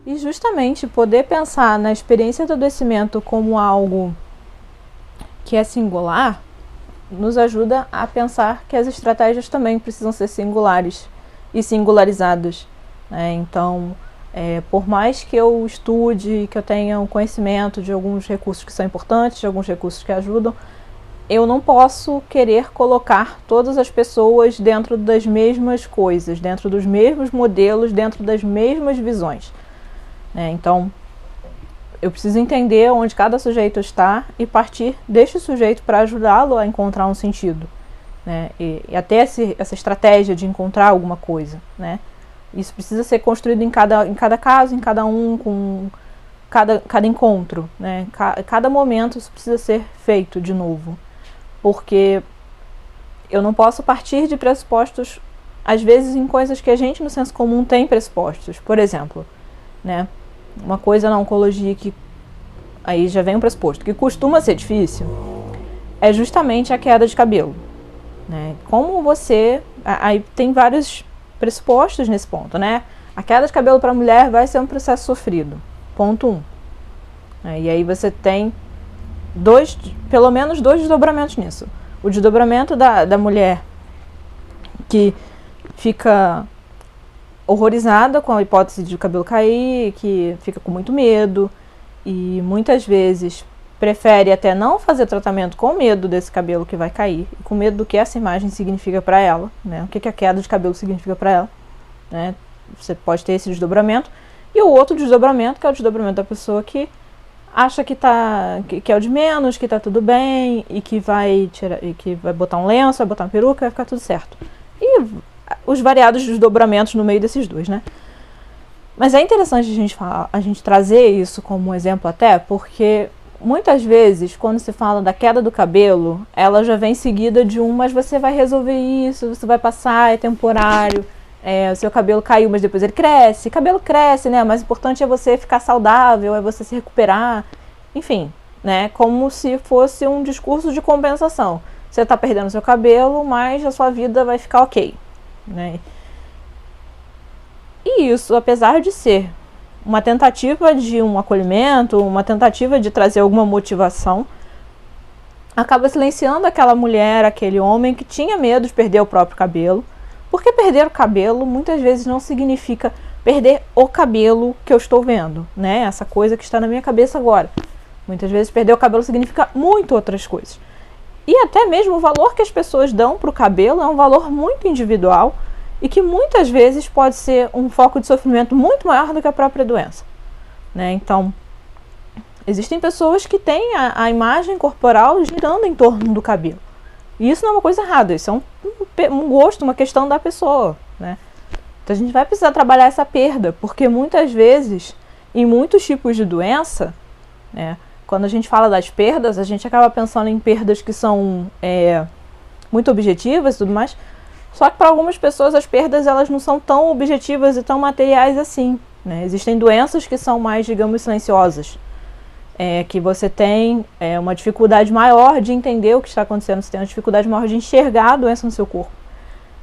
E justamente poder pensar na experiência do adoecimento como algo que é singular, nos ajuda a pensar que as estratégias também precisam ser singulares e singularizadas, né? Então, por mais que eu estude, que eu tenha um conhecimento de alguns recursos que são importantes, de alguns recursos que ajudam, eu não posso querer colocar todas as pessoas dentro das mesmas coisas, dentro dos mesmos modelos, dentro das mesmas visões, né? Então, eu preciso entender onde cada sujeito está e partir deste sujeito para ajudá-lo a encontrar um sentido, né? E até essa estratégia de encontrar alguma coisa, né? Isso precisa ser construído em cada caso, em cada um, com cada encontro, né? Cada momento isso precisa ser feito de novo, porque eu não posso partir de pressupostos, às vezes, em coisas que a gente no senso comum tem pressupostos. Por exemplo, né? Uma coisa na oncologia que aí já vem um pressuposto, que costuma ser difícil, é justamente a queda de cabelo, né? Como você... Aí tem vários pressupostos nesse ponto, né? A queda de cabelo para a mulher vai ser um processo sofrido. Ponto 1. E aí você tem pelo menos dois desdobramentos nisso. O desdobramento da mulher que fica horrorizada com a hipótese de o cabelo cair, que fica com muito medo e muitas vezes prefere até não fazer tratamento com medo desse cabelo que vai cair e com medo do que essa imagem significa para ela, né? O que a queda de cabelo significa para ela, né? Você pode ter esse desdobramento. E o outro desdobramento, que é o desdobramento da pessoa que acha que é o de menos, que tá tudo bem e que vai botar um lenço, vai botar uma peruca, vai ficar tudo certo. E os variados desdobramentos no meio desses dois, né? Mas é interessante a gente trazer isso como um exemplo até, porque muitas vezes, quando se fala da queda do cabelo, ela já vem seguida de mas você vai resolver isso, você vai passar, é temporário, o seu cabelo caiu, mas depois ele cresce. Cabelo cresce, né? O mais importante é você ficar saudável, é você se recuperar. Enfim, né? Como se fosse um discurso de compensação. Você está perdendo seu cabelo, mas a sua vida vai ficar ok, né? E isso, apesar de ser uma tentativa de um acolhimento, uma tentativa de trazer alguma motivação, acaba silenciando aquela mulher, aquele homem que tinha medo de perder o próprio cabelo, porque perder o cabelo muitas vezes não significa perder o cabelo que eu estou vendo, né? Essa coisa que está na minha cabeça agora. Muitas vezes perder o cabelo significa muito outras coisas. E até mesmo o valor que as pessoas dão para o cabelo é um valor muito individual e que muitas vezes pode ser um foco de sofrimento muito maior do que a própria doença, né? Então, existem pessoas que têm a imagem corporal girando em torno do cabelo. E isso não é uma coisa errada, isso é um gosto, uma questão da pessoa, né? Então a gente vai precisar trabalhar essa perda, porque muitas vezes, em muitos tipos de doença, né, quando a gente fala das perdas, a gente acaba pensando em perdas que são muito objetivas e tudo mais. Só que para algumas pessoas as perdas elas não são tão objetivas e tão materiais assim, né? Existem doenças que são mais, digamos, silenciosas, que você tem uma dificuldade maior de entender o que está acontecendo, você tem uma dificuldade maior de enxergar a doença no seu corpo,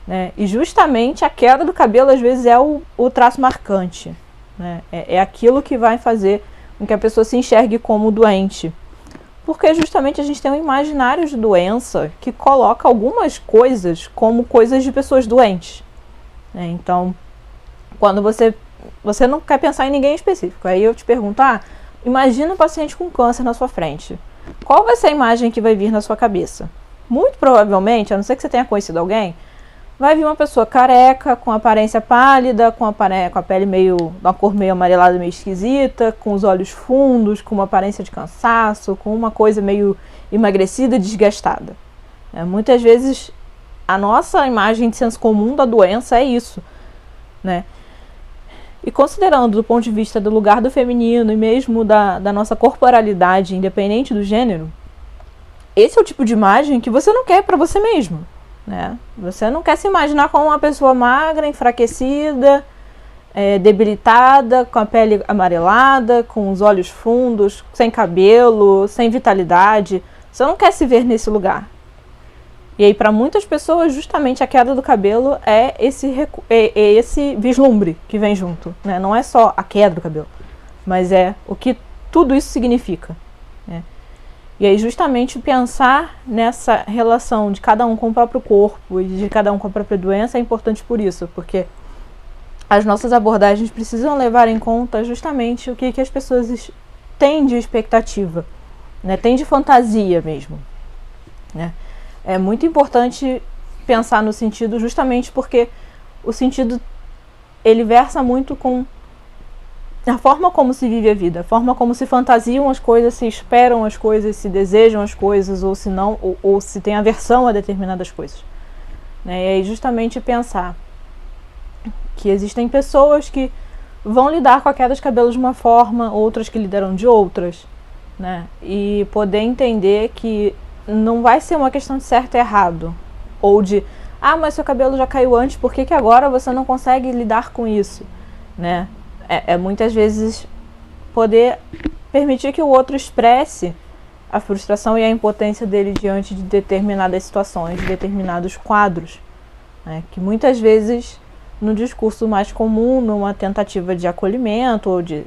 né? E justamente a queda do cabelo às vezes é o traço marcante, né? É aquilo que vai fazer com que a pessoa se enxergue como doente. Porque justamente a gente tem um imaginário de doença que coloca algumas coisas como coisas de pessoas doentes, né? Então, quando você não quer pensar em ninguém específico, aí eu te pergunto, imagina um paciente com câncer na sua frente. Qual vai ser a imagem que vai vir na sua cabeça? Muito provavelmente, a não ser que você tenha conhecido alguém, vai vir uma pessoa careca, com aparência pálida, com a pele uma cor meio amarelada, meio esquisita, com os olhos fundos, com uma aparência de cansaço, com uma coisa meio emagrecida, desgastada. Muitas vezes a nossa imagem de senso comum da doença é isso, né? E considerando do ponto de vista do lugar do feminino e mesmo da nossa corporalidade, independente do gênero, esse é o tipo de imagem que você não quer para você mesmo, né? Você não quer se imaginar como uma pessoa magra, enfraquecida, debilitada, com a pele amarelada, com os olhos fundos, sem cabelo, sem vitalidade. Você não quer se ver nesse lugar. E aí, para muitas pessoas, justamente a queda do cabelo é esse vislumbre que vem junto, né? Não é só a queda do cabelo, mas é o que tudo isso significa, né? E aí, justamente, pensar nessa relação de cada um com o próprio corpo e de cada um com a própria doença é importante por isso, porque as nossas abordagens precisam levar em conta justamente o que as pessoas têm de expectativa, né? Têm de fantasia mesmo, né? É muito importante pensar no sentido justamente porque o sentido ele versa muito com a forma como se vive a vida, a forma como se fantasiam as coisas, se esperam as coisas, se desejam as coisas, ou se não, ou se tem aversão a determinadas coisas, né? E aí justamente pensar que existem pessoas que vão lidar com a queda de cabelo de uma forma, outras que lidarão de outras, né? E poder entender que não vai ser uma questão de certo e errado, ou de, mas seu cabelo já caiu antes, por que agora você não consegue lidar com isso, né? Muitas vezes poder permitir que o outro expresse a frustração e a impotência dele diante de determinadas situações, de determinados quadros, né? Que muitas vezes no discurso mais comum, numa tentativa de acolhimento ou de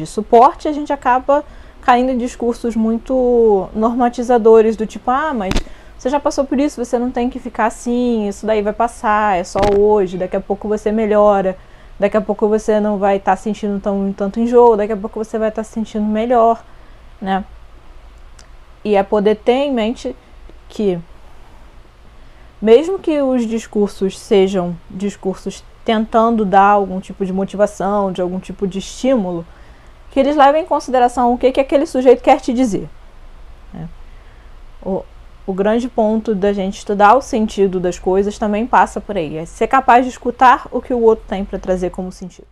suporte, a gente acaba caindo em discursos muito normatizadores, do tipo, mas você já passou por isso, você não tem que ficar assim, isso daí vai passar, é só hoje, daqui a pouco você melhora, daqui a pouco você não vai estar sentindo tanto enjoo, daqui a pouco você vai estar se sentindo melhor, né? E é poder ter em mente que, mesmo que os discursos sejam discursos tentando dar algum tipo de motivação, de algum tipo de estímulo, que eles levem em consideração o que aquele sujeito quer te dizer, né? O grande ponto da gente estudar o sentido das coisas também passa por aí, é ser capaz de escutar o que o outro tem para trazer como sentido.